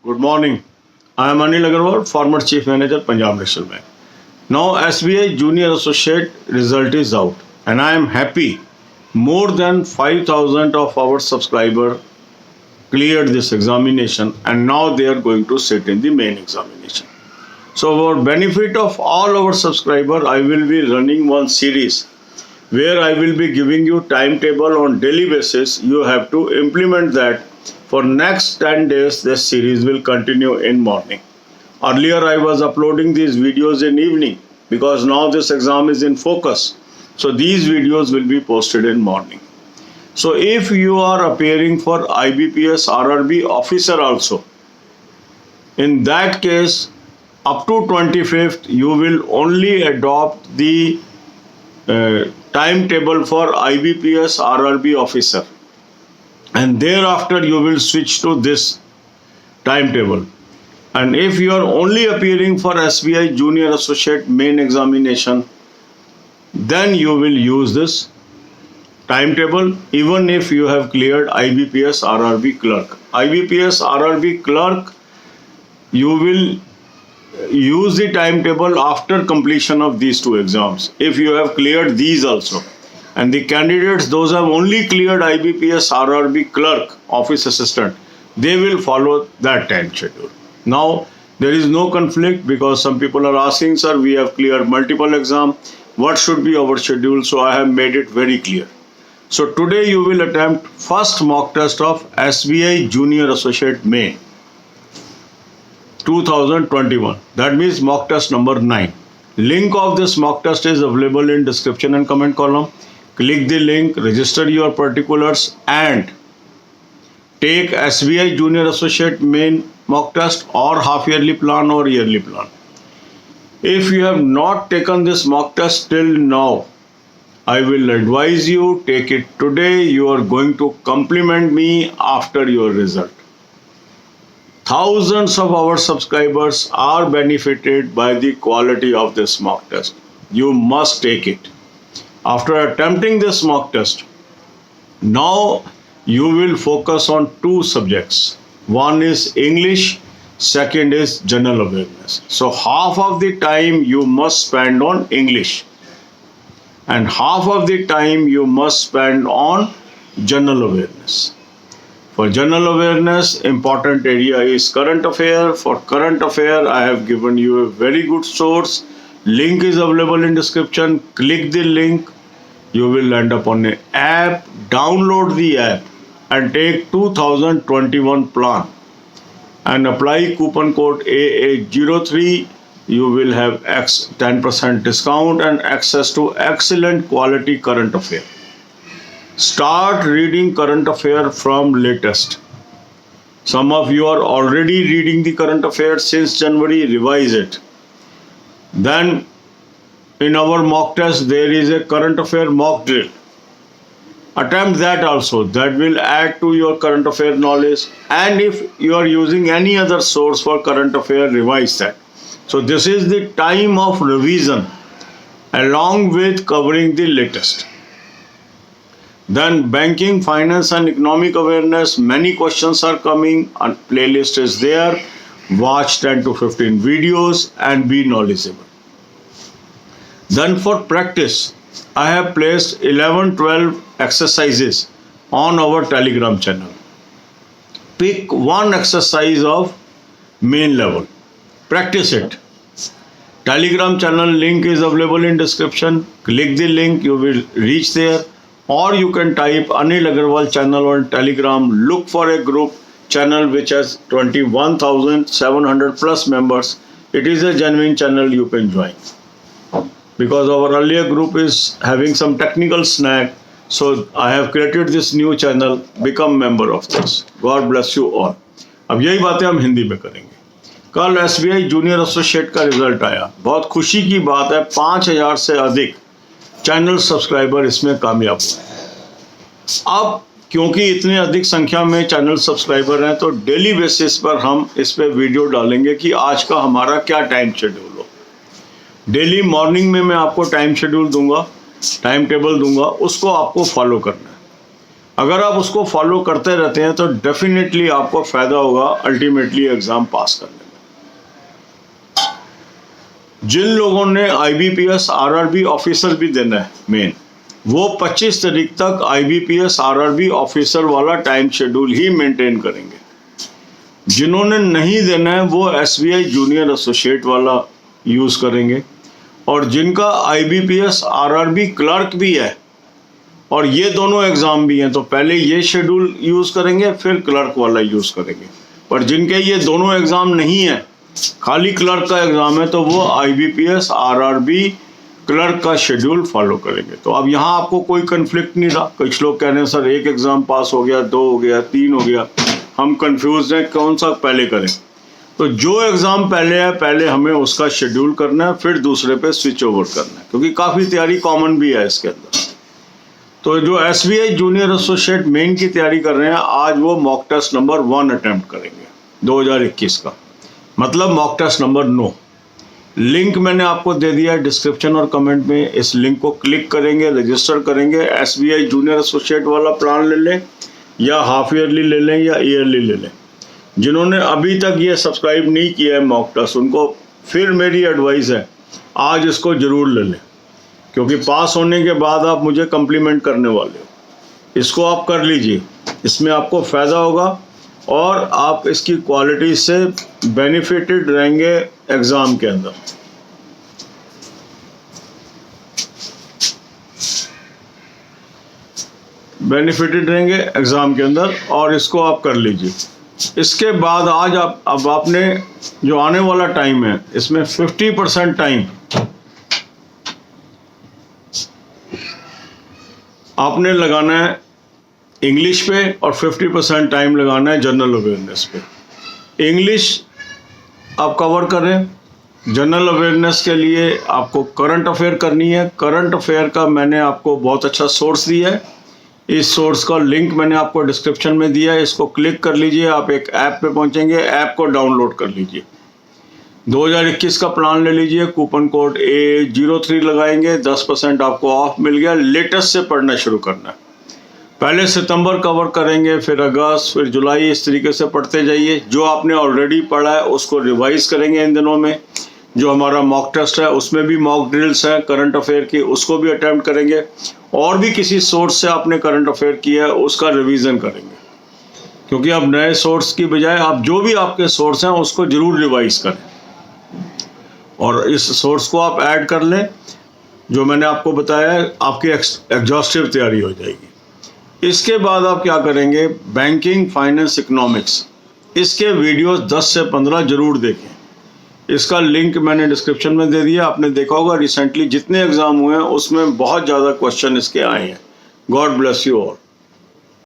Good morning. I am Anil Agarwal, former Chief Manager, Punjab National Bank. Now SBI Junior Associate result is out and I am happy. More than 5,000 of our subscribers cleared this examination and now they are going to sit in the main examination. So for benefit of all our subscribers, I will be running one series where I will be giving you timetable on daily basis. You have to implement that. For next 10 days, this series will continue in morning. Earlier, I was uploading these videos in evening because now this exam is in focus. So these videos will be posted in morning. So if you are appearing for IBPS RRB officer also, in that case, up to 25th, you will only adopt the timetable for IBPS RRB officer. And thereafter you will switch to this timetable. And if you are only appearing for SBI Junior Associate main examination, then you will use this timetable even if you have cleared IBPS RRB clerk. IBPS RRB clerk, you will use the timetable after completion of these two exams if you have cleared these also. And the candidates, those have only cleared IBPS RRB clerk, office assistant, they will follow that time schedule. Now, there is no conflict because some people are asking, sir, we have cleared multiple exams. What should be our schedule? So I have made it very clear. So today you will attempt first mock test of SBI Junior Associate Main 2021. That means mock test number 9. Link of this mock test is available in description and comment column. Click the link, register your particulars and take SBI Junior Associate Main mock test or half yearly plan or yearly plan. If you have not taken this mock test till now, I will advise you take it today. You are going to compliment me after your result. Thousands of our subscribers are benefited by the quality of this mock test. You must take it. After attempting this mock test, now you will focus on two subjects. One is English, second is general awareness. So half of the time you must spend on English and half of the time you must spend on general awareness. For general awareness, important area is current affair. For current affair, I have given you a very good source. Link is available in description. Click the link. You will end up on an app. Download the app and take 2021 plan and apply coupon code AA03. You will have 10% discount and access to excellent quality current affair. Start reading current affair from latest. Some of you are already reading the current affairs since January. Revise it. Then in our mock test, there is a current affair mock drill. Attempt that also. That will add to your current affair knowledge. And if you are using any other source for current affair, revise that. So this is the time of revision along with covering the latest. Then banking, finance and economic awareness. Many questions are coming. A playlist is there. Watch 10 to 15 videos and be knowledgeable. Then for practice, I have placed 11-12 exercises on our Telegram channel. Pick one exercise of main level. Practice it. Telegram channel link is available in description. Click the link, you will reach there. Or you can type Anil Agarwal channel on Telegram. Look for a group channel which has 21,700 plus members. It is a genuine channel, you can join. Because our earlier group is having some technical snag, so I have created this new channel. Become member of this. God bless you all. अब यही बातें हम हिंदी में करेंगे। कल SBI junior associate का result आया। बहुत खुशी की बात है, 5,000 से अधिक चैनल सब्सक्राइबर इसमें कामयाब हुए। अब क्योंकि इतने अधिक संख्या में चैनल सब्सक्राइबर हैं, तो डेली बेसिस पर हम इस पे वीडियो डालेंगे कि आज का हमारा क्या टाइम शेड्यूल हो। डेली मॉर्निंग में मैं आपको टाइम शेड्यूल दूंगा, टाइम टेबल दूंगा, उसको आपको फॉलो करना है। अगर आप उसको फॉलो करते रहते हैं तो डेफिनेटली आपको फायदा होगा अल्टीमेटली एग्जाम पास करने में। जिन लोगों ने IBPS RRB ऑफिसर भी देना है मेन, वो 25 तारीख तक IBPS RRB ऑफिसर वाला टाइम शेड्यूल ही मेंटेन करेंगे। जिन्होंने नहीं देना है वो SBI जूनियर एसोसिएट वाला यूज करेंगे, और जिनका IBPS RRB क्लर्क भी है और ये दोनों एग्जाम भी हैं तो पहले ये शेड्यूल यूज करेंगे फिर क्लर्क वाला यूज करेंगे। पर जिनके ये दोनों एग्जाम नहीं है, खाली क्लर्क का एग्जाम है, तो वो IBPS RRB क्लर्क का शेड्यूल फॉलो करेंगे। तो अब यहाँ आपको कोई कन्फ्लिक्ट नहीं रहा। कुछ लोग कह रहे हैं सर एक एग्जाम पास हो गया, 2 हो गया, 3 हो गया, हम कंफ्यूज हैं कौन सा पहले करें। तो जो एग्जाम पहले है पहले हमें उसका शेड्यूल करना है, फिर दूसरे पे स्विच ओवर करना है, क्योंकि काफ़ी तैयारी कॉमन भी है इसके अंदर। तो जो SBI जूनियर एसोसिएट मेन की तैयारी कर रहे हैं, आज वो मॉक टेस्ट नंबर 1 अटेम्प्ट करेंगे 2021 का, मतलब मॉक टेस्ट नंबर 9। लिंक मैंने आपको दे दिया है डिस्क्रिप्शन और कमेंट में। इस लिंक को क्लिक करेंगे, रजिस्टर करेंगे। SBI जूनियर एसोसिएट वाला प्लान ले लें, या हाफ ईयरली ले लें, या ईयरली ले लें। जिन्होंने अभी तक ये सब्सक्राइब नहीं किया है मॉक टेस्ट, उनको फिर मेरी एडवाइस है आज इसको ज़रूर ले लें, क्योंकि पास होने के बाद आप मुझे कम्प्लीमेंट करने वाले हो। इसको आप कर लीजिए, इसमें आपको फ़ायदा होगा और आप इसकी क्वालिटी से बेनिफिटेड रहेंगे एग्ज़ाम के अंदर। बेनिफिटेड रहेंगे एग्ज़ाम के अंदर, और इसको आप कर लीजिए। इसके बाद आज अब आपने जो आने वाला टाइम है इसमें 50% टाइम आपने लगाना है इंग्लिश पे और 50% टाइम लगाना है जनरल अवेयरनेस पे। इंग्लिश आप कवर करें। जनरल अवेयरनेस के लिए आपको करंट अफेयर करनी है। करंट अफेयर का मैंने आपको बहुत अच्छा सोर्स दिया है। इस सोर्स का लिंक मैंने आपको डिस्क्रिप्शन में दिया है। इसको क्लिक कर लीजिए, आप एक ऐप पे पहुंचेंगे, ऐप को डाउनलोड कर लीजिए। 2021 का प्लान ले लीजिए, कूपन कोड A03 लगाएंगे, 10% आपको ऑफ मिल गया। लेटेस्ट से पढ़ना शुरू करना है। पहले सितंबर कवर करेंगे, फिर अगस्त, फिर जुलाई, इस तरीके से पढ़ते जाइए। जो आपने ऑलरेडी पढ़ा है उसको रिवाइज करेंगे इन दिनों में। जो हमारा मॉक टेस्ट है उसमें भी मॉक ड्रिल्स हैं करंट अफेयर की, उसको भी अटैम्प्ट करेंगे। और भी किसी सोर्स से आपने करंट अफेयर किया है उसका रिवीजन करेंगे, क्योंकि अब नए सोर्स की बजाय आप जो भी आपके सोर्स हैं उसको जरूर रिवाइज करें, और इस सोर्स को आप ऐड कर लें। जो मैंने आपको बताया है आपकी एग्जॉस्टिव तैयारी हो जाएगी। इसके बाद आप क्या करेंगे, बैंकिंग, फाइनेंस, इकोनॉमिक्स, इसके वीडियोस 10 से 15 जरूर देखें। इसका लिंक मैंने डिस्क्रिप्शन में दे दिया। आपने देखा होगा रिसेंटली जितने एग्जाम हुए हैं उसमें बहुत ज़्यादा क्वेश्चन इसके आए हैं। God bless you all.